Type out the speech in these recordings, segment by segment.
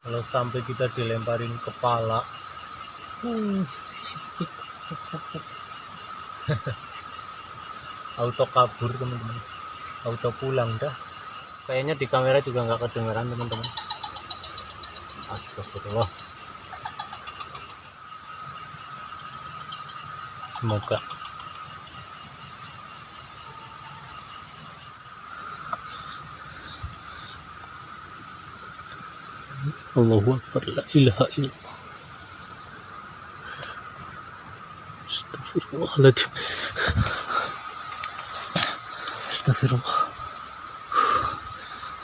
Kalau sampai kita dilemparin kepala, auto kabur teman-teman, auto pulang dah. Kayaknya di kamera juga nggak kedengeran teman-teman. Astagfirullah. Semoga Allahu Akbar, la ilaha illallah. Astagfirullahaladzim. Astagfirullah.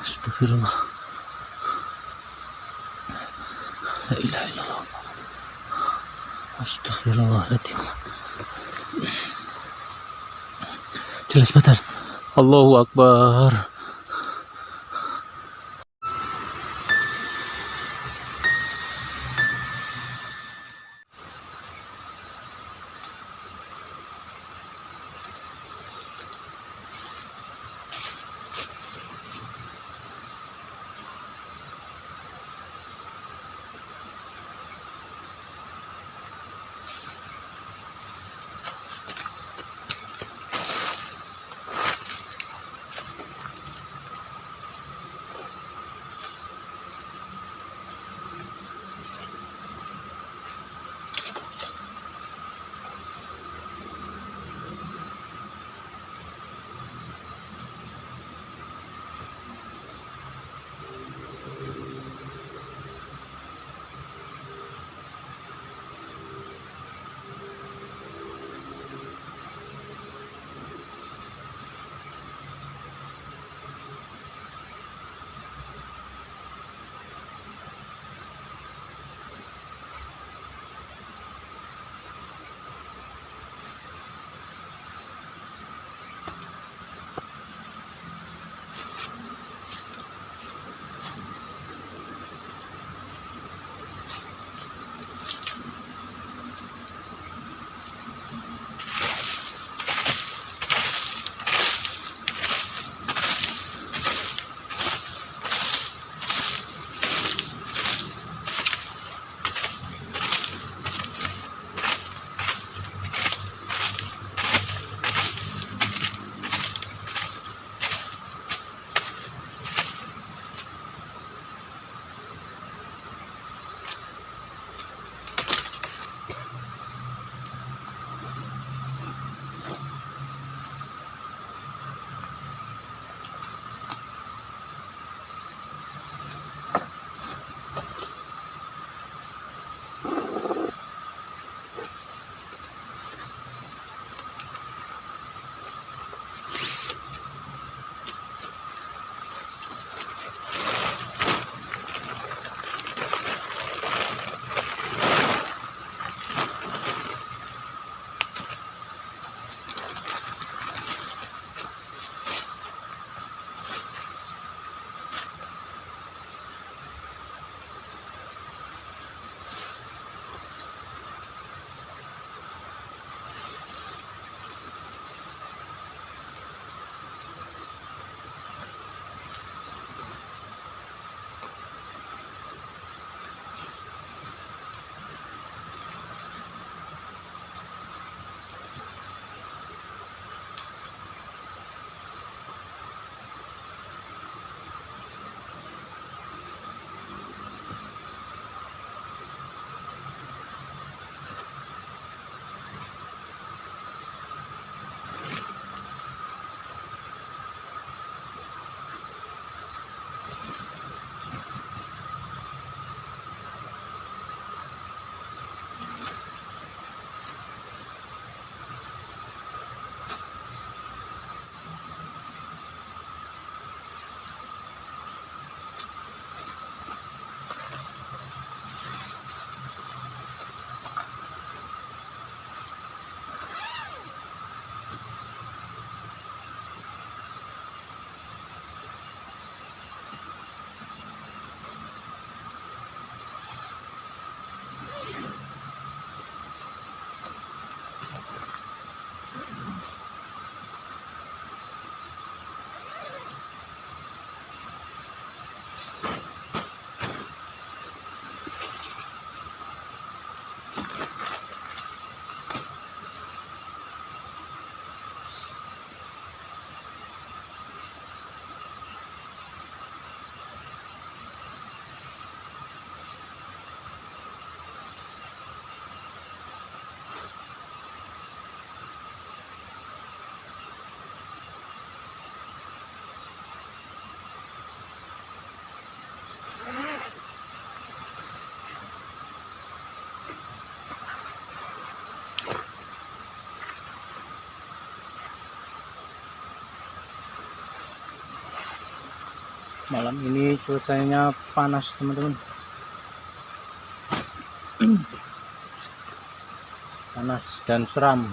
Astagfirullah. La ilaha illallah. Astagfirullahaladzim. Jelas betul. Allahu Akbar. Malam ini cuacanya panas teman-teman. Panas dan seram.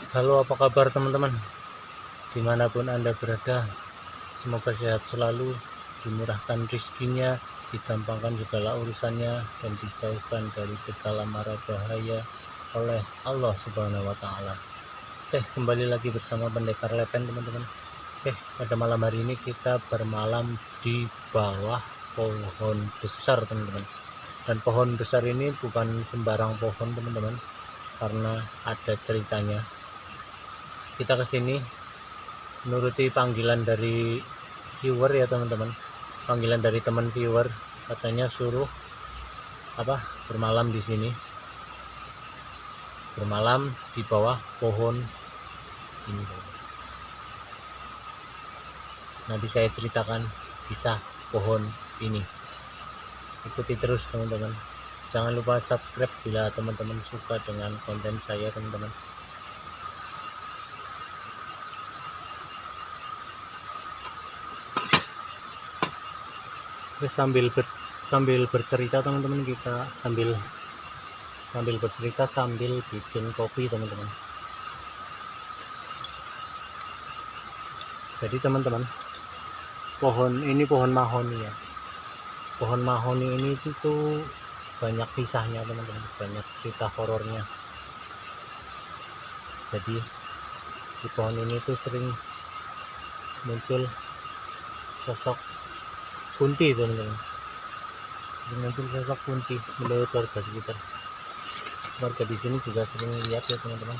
Halo, apa kabar teman-teman? Dimanapun Anda berada, semoga sehat selalu, dimurahkan rezekinya, digampangkan segala urusannya, dan dijauhkan dari segala mara bahaya oleh Allah Subhanahu wa Ta'ala. Kembali lagi bersama Pendekar Lepen teman-teman. Pada malam hari ini kita bermalam di bawah pohon besar teman-teman. Dan pohon besar ini bukan sembarang pohon teman-teman, karena ada ceritanya. Kita kesini menuruti panggilan dari viewer ya teman-teman, panggilan dari teman viewer, katanya suruh bermalam di sini, bermalam di bawah pohon ini. Nanti saya ceritakan kisah pohon ini. Ikuti terus teman-teman. Jangan lupa subscribe bila teman-teman suka dengan konten saya teman-teman. Terus sambil bercerita teman-teman, kita sambil bercerita sambil bikin kopi teman-teman. Jadi teman-teman, pohon mahoni ya. Pohon mahoni ini tuh banyak kisahnya teman-teman, banyak cerita horornya. Jadi di pohon ini tuh sering muncul sosok kunti teman-teman, muncul sosok kunti menurut warga sekitar. Warga di sini juga sering lihat ya teman-teman,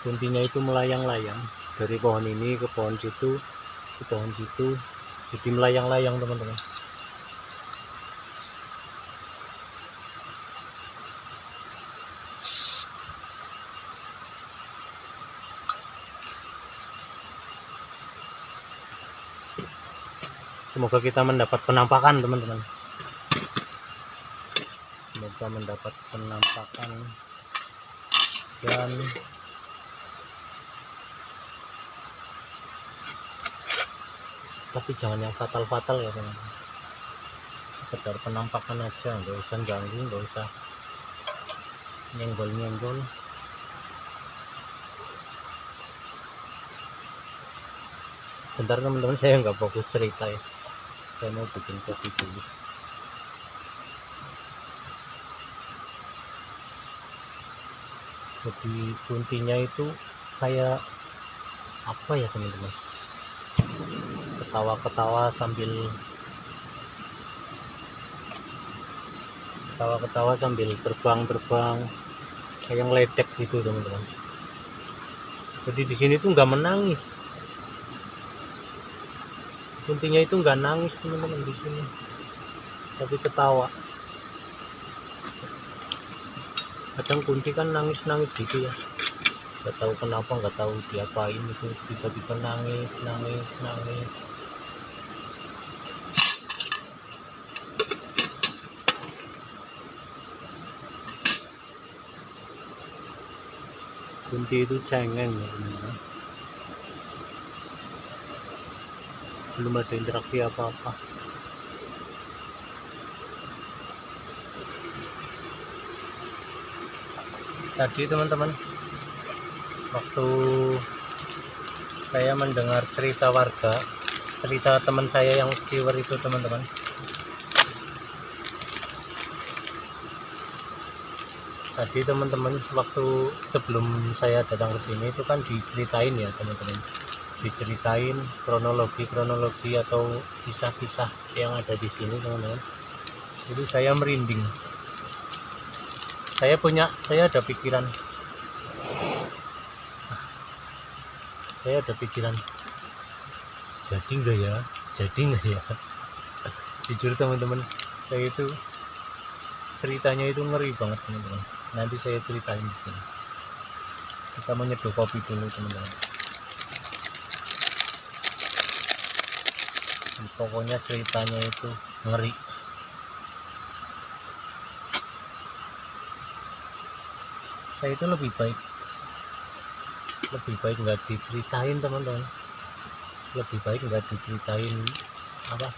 kuntinya itu melayang-layang dari pohon ini ke pohon situ, ke pohon situ, jadi melayang-layang teman-teman. Semoga kita mendapat penampakan teman-teman. Semoga mendapat penampakan dan tapi jangan yang fatal-fatal ya teman-teman. Sekedar penampakan aja, nggak usah ganggu, nggak usah nyenggol-nyenggol. Bentar teman-teman, saya nggak fokus cerita ya. Saya mau bikin kopi dulu. Jadi kuntinya itu kayak apa ya teman-teman, ketawa-ketawa sambil terbang-terbang kayak ngeledek gitu teman-teman. Jadi di sini tuh nggak menangis, kuntinya itu nggak nangis teman-teman di sini, tapi ketawa. Kadang kunti kan nangis gitu ya, nggak tahu kenapa, nggak tahu diapain itu, tiba-tiba nangis. Kunti itu cengeng ya teman-teman. Belum ada interaksi apa-apa. Tadi teman-teman, waktu saya mendengar cerita warga, cerita teman saya yang viewer itu teman-teman, tadi teman-teman waktu sebelum saya datang ke sini itu kan diceritain ya teman-teman, diceritain kronologi atau kisah-kisah yang ada di sini teman-teman. Jadi saya merinding. Saya ada pikiran, saya ada pikiran, jadi nggak ya. Jujur teman-teman, saya itu ceritanya itu ngeri banget teman-teman. Nanti saya ceritain di sini. Kita mau nyeduh kopi dulu teman-teman. Pokoknya ceritanya itu ngeri. Saya itu lebih baik nggak diceritain teman-teman. Lebih baik nggak diceritain apa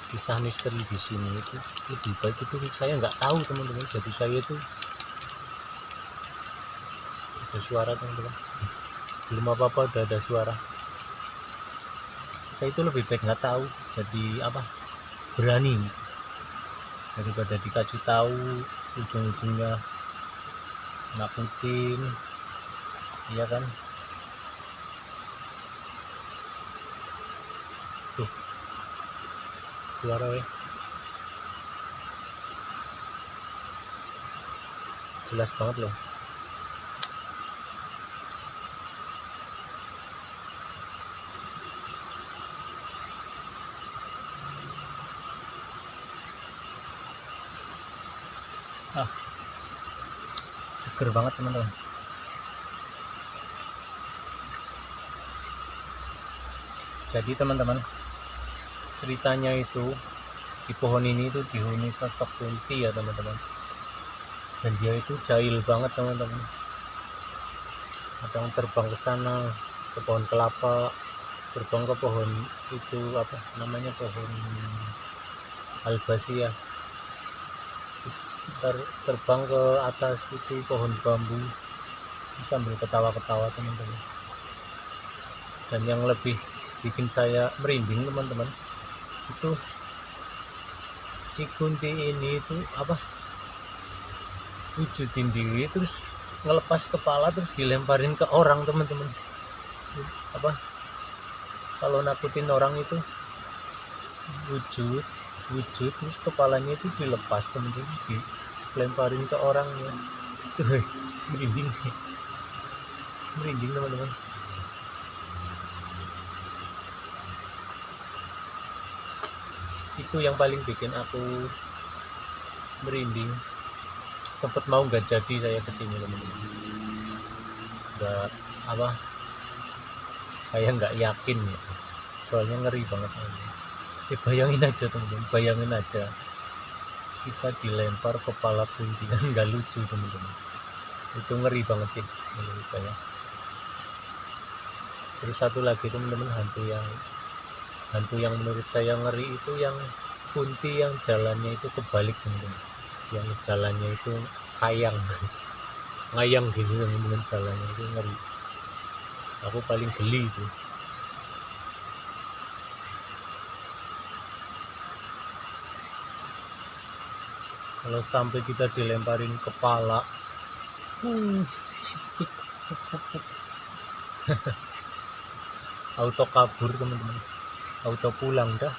kisah misteri di sini. Itu lebih baik itu saya nggak tahu teman-teman. Jadi saya itu ada suara teman-teman, belum apa-apa udah ada suara. Saya itu lebih baik nggak tahu, jadi apa, berani daripada dikasih tahu ujung-ujungnya nakutin, iya kan. Tuh suara jelas banget loh. Seger banget teman-teman. Jadi teman-teman, ceritanya itu di pohon ini itu dihuni sosok kunti ya teman-teman. Dan dia itu jahil banget teman-teman. Kadang terbang ke sana, ke pohon kelapa, terbang ke pohon itu apa namanya, pohon albasia, terbang ke atas itu pohon bambu sambil ketawa-ketawa teman-teman. Dan yang lebih bikin saya merinding teman-teman, itu si kunti ini itu apa, wujudin diri terus ngelepas kepala terus dilemparin ke orang teman-teman. Apa, kalau nakutin orang itu wujud terus kepalanya itu dilepas teman-teman, dilemparin ke orangnya. merinding teman-teman. Itu yang paling bikin aku merinding. Sempet mau nggak jadi saya kesini teman-teman, nggak apa, saya nggak yakin ya, soalnya ngeri banget. Bayangin aja teman-teman, bayangin aja kita dilempar kepala kunti, kan nggak lucu teman-teman. Itu ngeri banget sih menurut saya. Terus satu lagi teman-teman, hantu yang menurut saya ngeri itu yang kunti yang jalannya itu kebalik teman-teman. Yang jalannya itu ngayang gini teman-teman, jalannya itu ngeri. Aku paling geli itu. Kalau sampai kita dilemparin kepala, auto kabur teman-teman, auto pulang dah.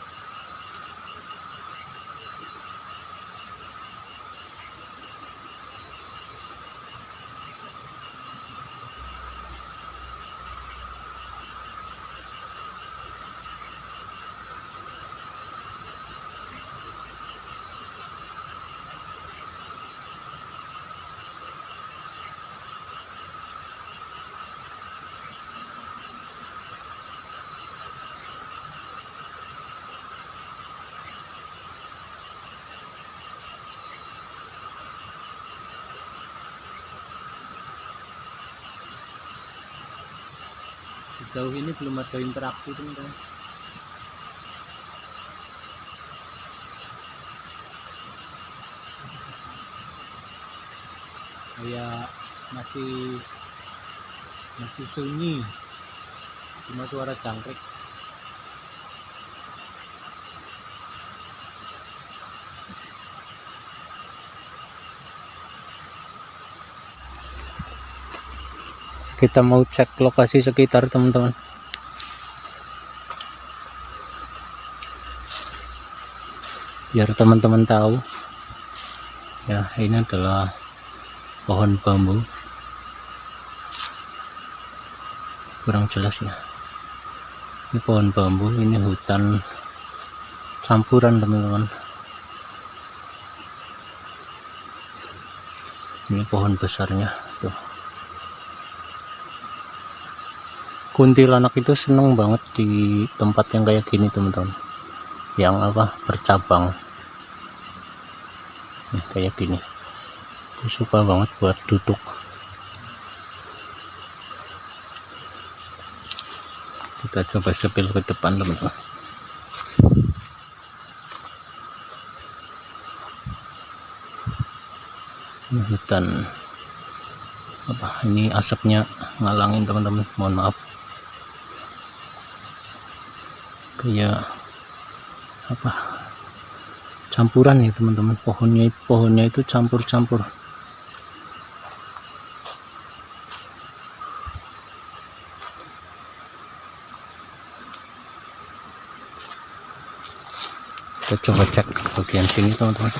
Sejauh ini belum ada interaksi teman-teman. Kayak masih sunyi, cuma suara jangkrik. Kita mau cek lokasi sekitar teman-teman. Biar teman-teman tahu ya, ini adalah pohon bambu. kurang jelasnya. Ini pohon bambu, ini hutan campuran teman-teman. Ini pohon besarnya tuh. Kuntilanak itu seneng banget di tempat yang kayak gini teman-teman, yang bercabang nih, kayak gini. Dia suka banget buat duduk. Kita coba sepil ke depan teman-teman. Ini hutan ini asapnya ngalangin teman-teman, mohon maaf. Kayak campuran ya teman-teman, pohonnya itu campur-campur. Kita coba cek bagian sini teman-teman.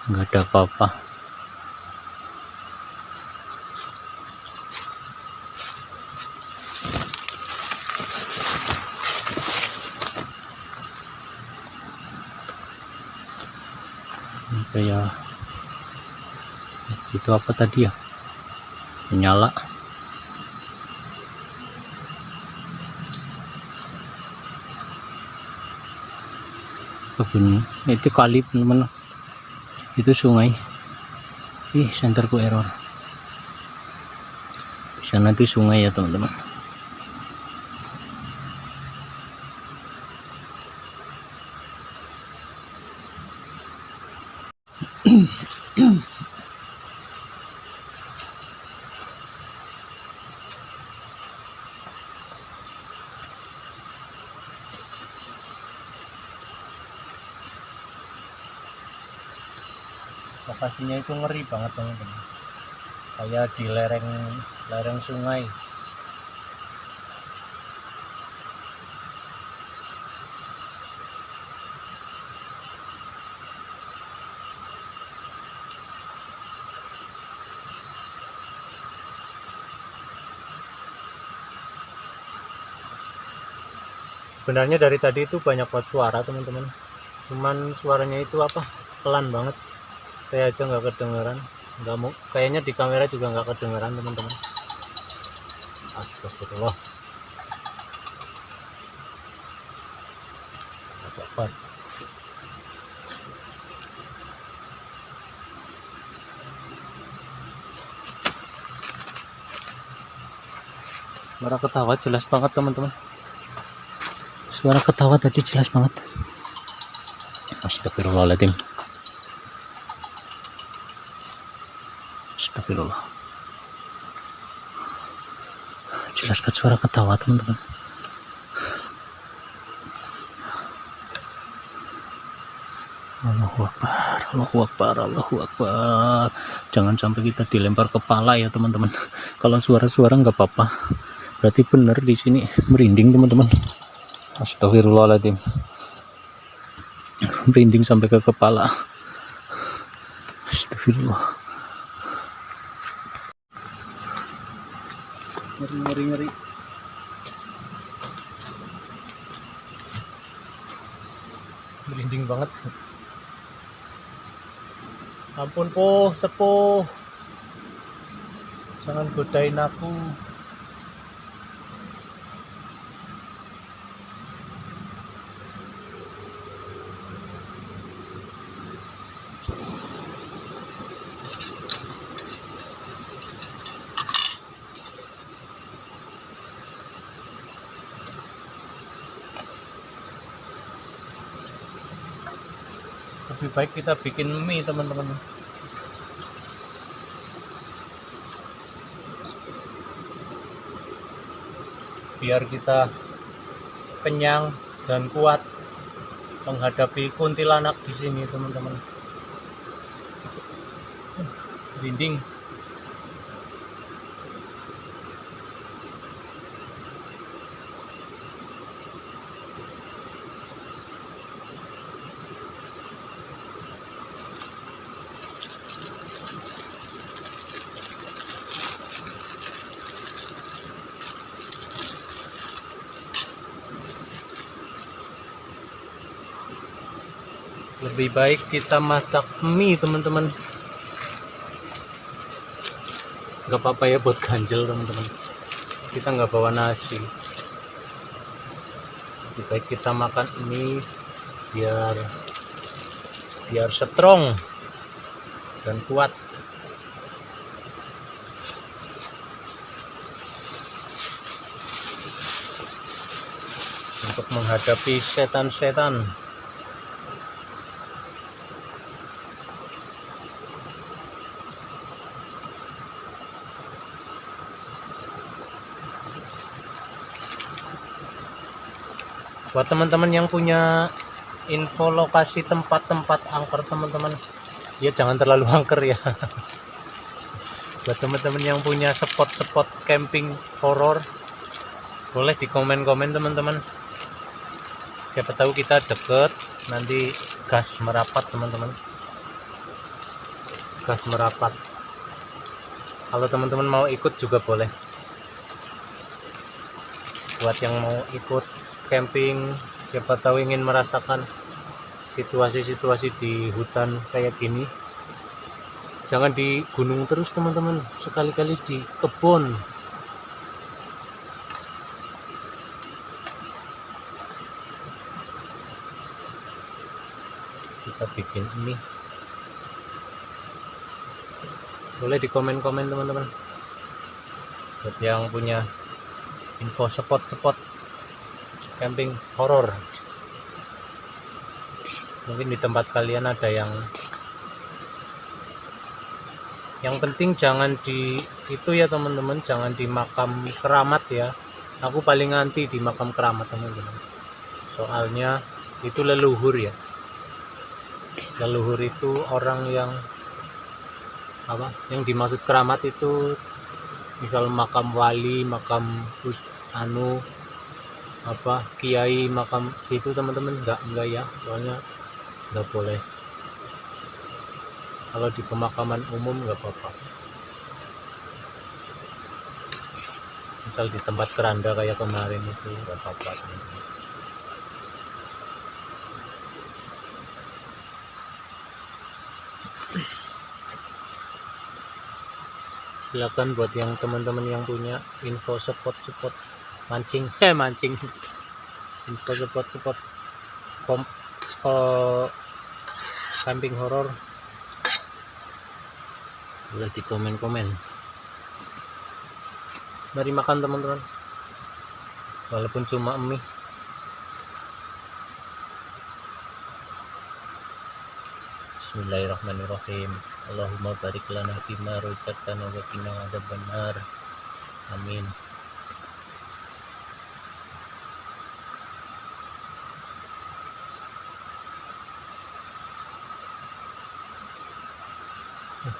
Nggak ada apa-apa. Kayak itu apa tadi ya, menyala. Kebun itu kali teman-teman, itu sungai. Senterku error. Di sana itu sungai ya teman-teman. Lokasinya itu ngeri banget teman-teman, kayak di lereng sungai. Sebenarnya dari tadi itu banyak banget suara teman-teman, cuman suaranya itu pelan banget. Saya aja nggak kedengeran, nggak mau, kayaknya di kamera juga nggak kedengeran teman-teman. Astagfirullah. Dapat. Suara ketawa jelas banget teman-teman. Suara ketawa tadi jelas banget. Astagfirullahaladzim. Astagfirullah. Jelas banget suara ketawa teman-teman. Allahu Akbar, Allahu Akbar, Allahu Akbar. Jangan sampai kita dilempar kepala ya teman-teman. Kalau suara-suara nggak apa-apa, berarti benar di sini merinding teman-teman. Astagfirullahaladzim. Merinding sampai ke kepala. Astagfirullah. Ngeri. Merinding banget. Ampun sepuh, jangan godain aku. Lebih baik kita bikin mie teman-teman, biar kita kenyang dan kuat. menghadapi kuntilanak di sini teman-teman. Merinding. Lebih baik kita masak mie teman-teman, nggak apa-apa ya buat ganjel teman-teman, kita nggak bawa nasi. Lebih baik kita makan mie biar strong dan kuat untuk menghadapi setan-setan. Buat teman-teman yang punya info lokasi tempat-tempat angker teman-teman, ya jangan terlalu angker ya. Buat teman-teman yang punya spot-spot camping horor, boleh di komen-komen teman-teman. Siapa tahu kita deket, nanti gas merapat teman-teman, gas merapat. Kalau teman-teman mau ikut juga boleh. Buat yang mau ikut camping, siapa tahu ingin merasakan situasi-situasi di hutan kayak gini, jangan di gunung terus teman-teman, sekali-kali di kebun. Kita bikin ini, boleh di komen-komen teman-teman. Buat yang punya info spot-spot camping horor, mungkin di tempat kalian ada yang penting jangan di itu ya teman-teman, jangan di makam keramat ya. Aku paling anti di makam keramat teman-teman, soalnya itu leluhur ya. Leluhur itu orang yang dimaksud keramat itu misal makam wali, makam kiai, makam itu teman-teman, enggak ya, soalnya enggak boleh. Kalau di pemakaman umum enggak apa-apa, misal di tempat keranda kayak kemarin itu enggak apa-apa teman-teman. Silakan buat yang teman-teman yang punya info spot-spot mancing, info spot-spot camping horor, boleh di komen-komen. Mari makan teman-teman, walaupun cuma mie. Bismillahirrahmanirrahim. Allahumma barik lana fima razaqtana wa qina adzabannar. Amin.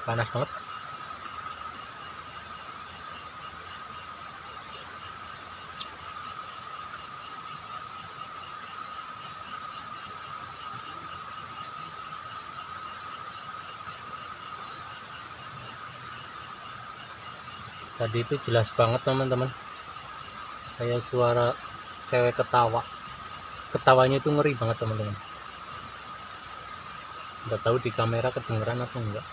Panas banget. Tadi itu jelas banget teman-teman, kayak suara cewek ketawa. Ketawanya itu ngeri banget teman-teman. Nggak tahu di kamera kedengeran atau enggak,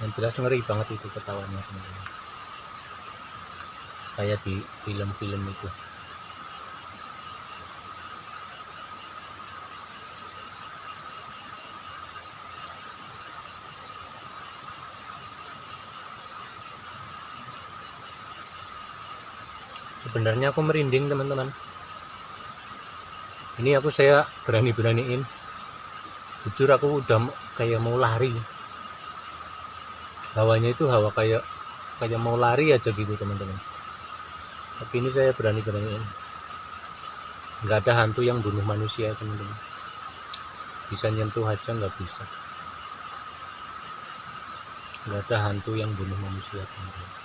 yang jelas ngeri banget itu ketawanya teman-teman, kayak di film-film itu. Sebenarnya aku merinding teman-teman. Ini saya berani-beraniin, jujur aku udah kayak mau lari. Hawanya itu hawa kayak mau lari aja gitu teman-teman, tapi ini saya berani-beraniin. Nggak ada hantu yang bunuh manusia teman-teman, bisa nyentuh aja nggak bisa. Nggak ada hantu yang bunuh manusia teman-teman.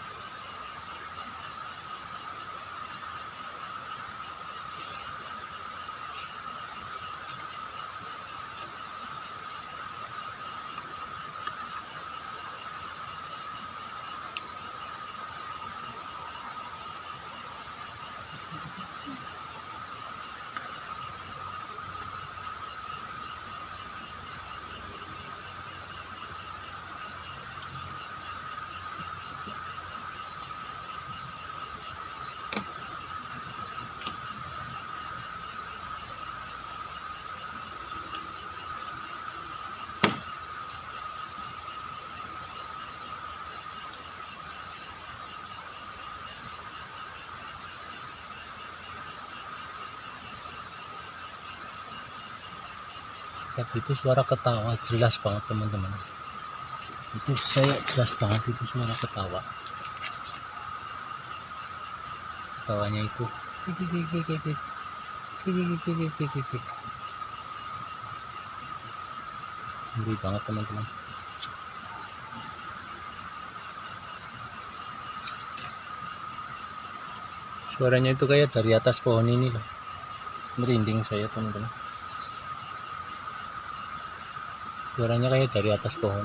Tapi itu suara ketawa jelas banget teman-teman, itu saya jelas banget itu suara ketawa, ketawanya itu ngeri banget teman-teman. Suaranya itu kayak dari atas pohon ini loh, merinding saya teman-teman. Suaranya kayak dari atas pohon,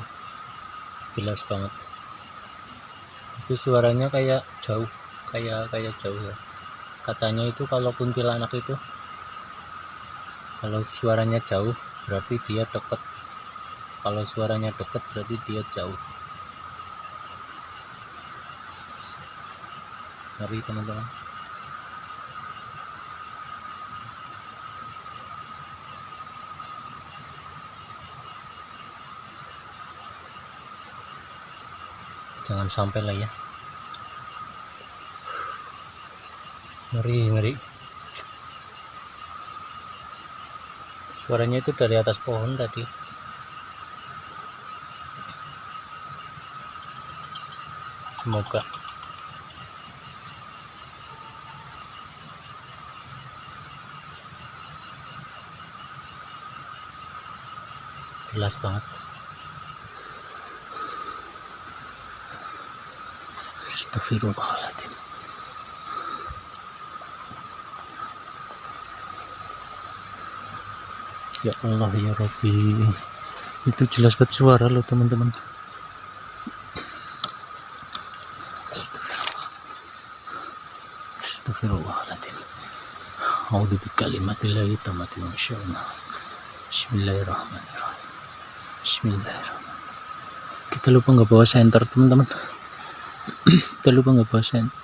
jelas banget. Itu suaranya kayak jauh, kayak jauh ya. Katanya itu kalau kuntilanak itu kalau suaranya jauh berarti dia dekat, kalau suaranya dekat berarti dia jauh. Ngeri teman-teman. Jangan sampai lah ya, ngeri. Suaranya itu dari atas pohon tadi. Semoga jelas banget. Astagfirullahaladzim. Ya Allah ya Rabbi, itu jelas banget suara loh teman-teman. Astagfirullahaladzim. A'udzu bikalimatillahi tammati min syarri ma khalaq. Bismillahirrahmanirrahim. Bismillahirrahmanirrahim. Kita lupa nggak bawa senter teman-teman. Kita lupa nggak bawa senter.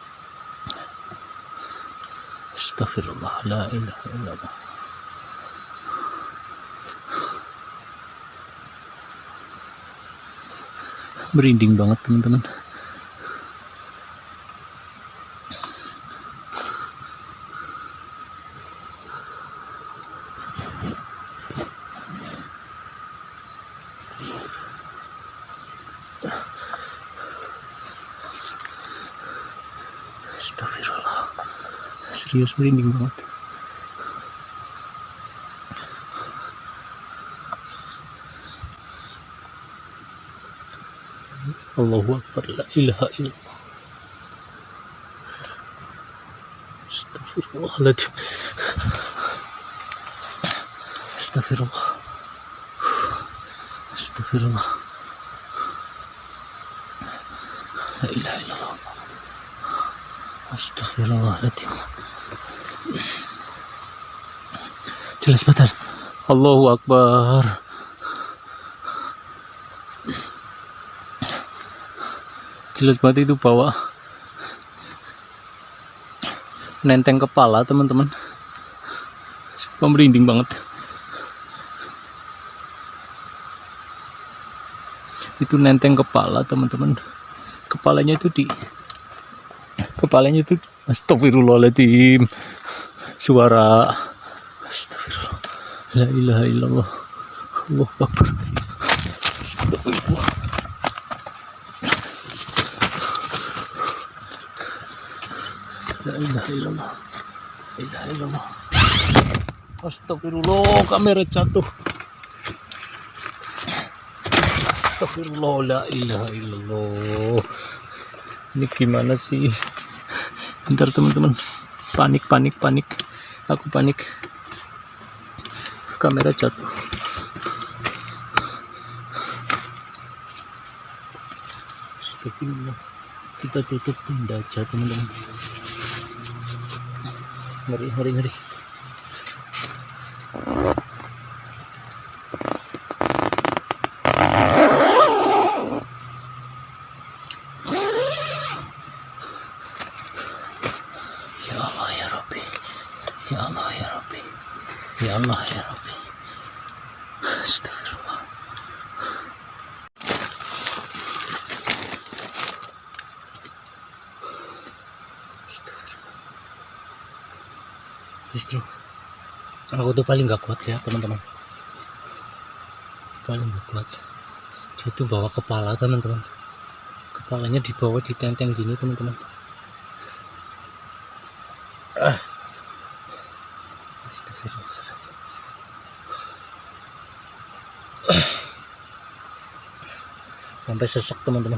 Astagfirullah, la ilaha illallah. Merinding banget teman-teman. Astagfirullah, serius merinding banget. Allahu Akbar, la ilaha illallah. Astagfirullahaladzim. Astagfirullah. Astagfirullah. La ilaha illallah. Astagfirullahaladzim. Jelas betul. Allahu Akbar. Jelas banget itu bawa nenteng kepala teman-teman. Merinding banget. Itu nenteng kepala teman-teman. Kepalanya itu astagfirullahaladzim. Suara astagfirullah. La ilaha illallah. Allahu Akbar. Astagfirullah. La ilaha illallah. La ilaha illallah. Astagfirullah, kamera jatuh. Astagfirullah, la ilaha illallah. Ini gimana sih? Bentar teman-teman. Panik. Aku panik. Kamera jatuh. Astagfirullah. Kita tutup tenda aja teman-teman. Ngeri. Ya Allah ya Rabbi. Ya Allah ya Rabbi. Ya Allah ya Rabbi. Astagfirullah. Justru aku tuh paling gak kuat ya teman-teman, paling gak kuat. Dia tuh bawa kepala teman-teman, kepalanya dibawa di tenteng gini teman-teman. Astagfirullahaladzim. Sampai sesak teman-teman.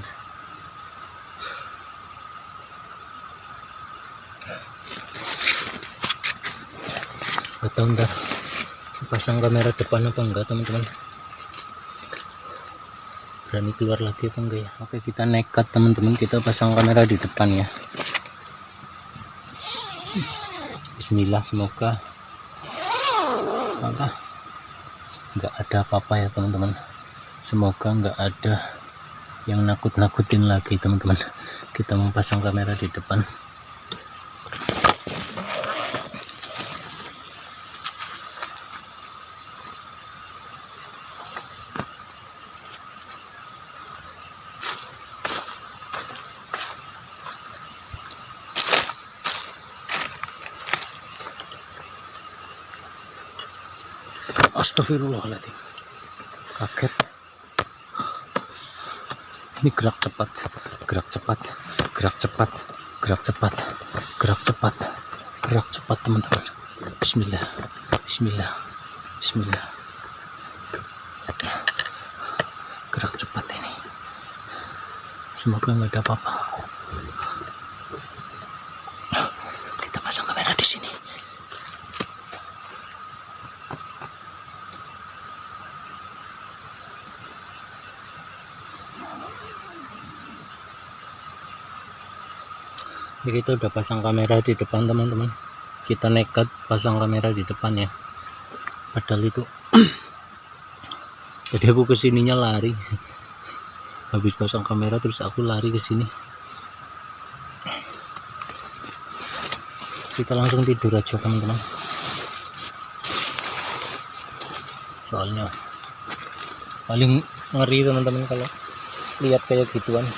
Gak tahu ntar pasang kamera depan apa enggak teman-teman, berani keluar lagi apa enggak ya. Oke, kita nekat teman-teman, kita pasang kamera di depan ya. Bismillah, semoga nggak ada apa-apa ya teman-teman, semoga nggak ada yang nakut-nakutin lagi teman-teman. Kita mau pasang kamera di depan. Astagfirullahaladzim, kaget. Ini gerak cepat teman-teman. Bismillah. Gerak cepat ini, semoga nggak ada apa-apa. Kita pasang kamera di sini. Jadi kita udah pasang kamera di depan teman-teman. Kita nekat pasang kamera di depan ya, padahal itu jadi aku kesininya lari. Habis pasang kamera terus aku lari ke sini. Kita langsung tidur aja teman-teman, soalnya paling ngeri teman-teman kalau lihat kayak gituan.